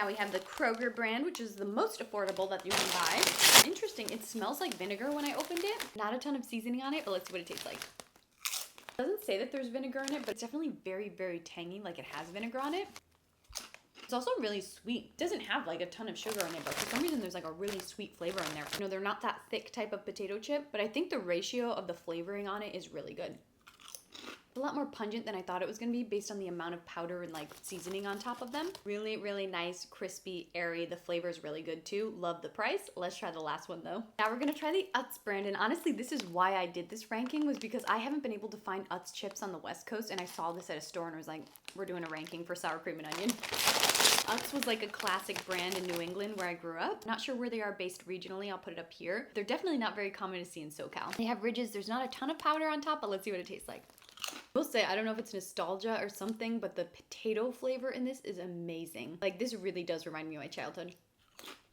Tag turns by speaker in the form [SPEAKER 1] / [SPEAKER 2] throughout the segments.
[SPEAKER 1] Now we have the Kroger brand, which is the most affordable that you can buy. Interesting, it smells like vinegar when I opened it. Not a ton of seasoning on it, but let's see what it tastes like. It doesn't say that there's vinegar in it, but it's definitely very, very tangy, like it has vinegar on it. It's also really sweet. It doesn't have like a ton of sugar in it, but for some reason there's like a really sweet flavor in there. You know, they're not that thick type of potato chip, but I think the ratio of the flavoring on it is really good. It's a lot more pungent than I thought it was gonna be based on the amount of powder and like seasoning on top of them. Really, really nice, crispy, airy. The flavor is really good too. Love the price. Let's try the last one though. Now we're gonna try the Utz brand, and honestly, this is why I did this ranking, was because I haven't been able to find Utz chips on the West Coast, and I saw this at a store and was like, we're doing a ranking for sour cream and onion. Utz was like a classic brand in New England where I grew up. Not sure where they are based regionally. I'll put it up here. They're definitely not very common to see in SoCal. They have ridges. There's not a ton of powder on top, but let's see what it tastes like. I will say, I don't know if it's nostalgia or something, but the potato flavor in this is amazing. Like, this really does remind me of my childhood.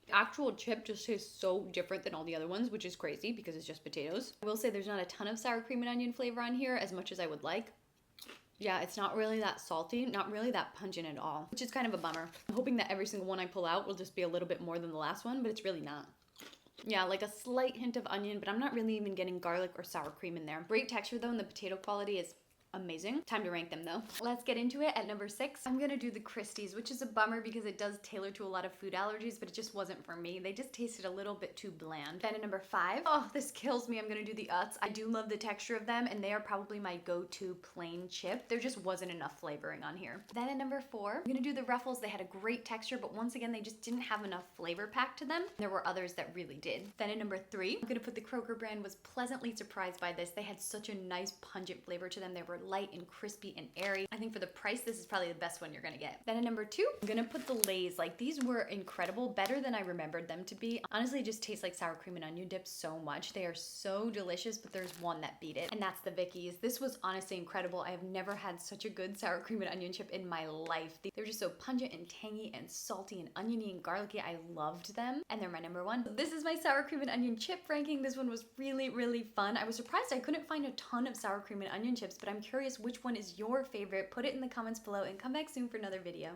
[SPEAKER 1] The actual chip just tastes so different than all the other ones, which is crazy because it's just potatoes. I will say there's not a ton of sour cream and onion flavor on here as much as I would like. Yeah, it's not really that salty, not really that pungent at all, which is kind of a bummer. I'm hoping that every single one I pull out will just be a little bit more than the last one, but it's really not. Yeah, like a slight hint of onion, but I'm not really even getting garlic or sour cream in there. Great texture though, and the potato quality is amazing. Time to rank them though. Let's get into it. At number 6, I'm gonna do the Christies, which is a bummer because it does tailor to a lot of food allergies, but it just wasn't for me. They just tasted a little bit too bland. Then at number 5, oh, this kills me. I'm gonna do the Utz. I do love the texture of them, and they are probably my go-to plain chip. There just wasn't enough flavoring on here. Then at number 4, I'm gonna do the Ruffles. They had a great texture, but once again, they just didn't have enough flavor packed to them. There were others that really did. Then at number 3, I'm gonna put the Kroger brand. Was pleasantly surprised by this. They had such a nice pungent flavor to them. They were light and crispy and airy. I think for the price, this is probably the best one you're gonna get. Then at number 2, I'm gonna put the Lay's. Like, these were incredible, better than I remembered them to be. Honestly, it just tastes like sour cream and onion dip so much. They are so delicious, but there's one that beat it, and that's the Vickies. This was honestly incredible. I have never had such a good sour cream and onion chip in my life. They're just so pungent and tangy and salty and oniony and garlicky. I loved them, and they're my number 1. So this is my sour cream and onion chip ranking. This one was really, really fun. I was surprised I couldn't find a ton of sour cream and onion chips, but I'm curious which one is your favorite. Put it in the comments below and come back soon for another video.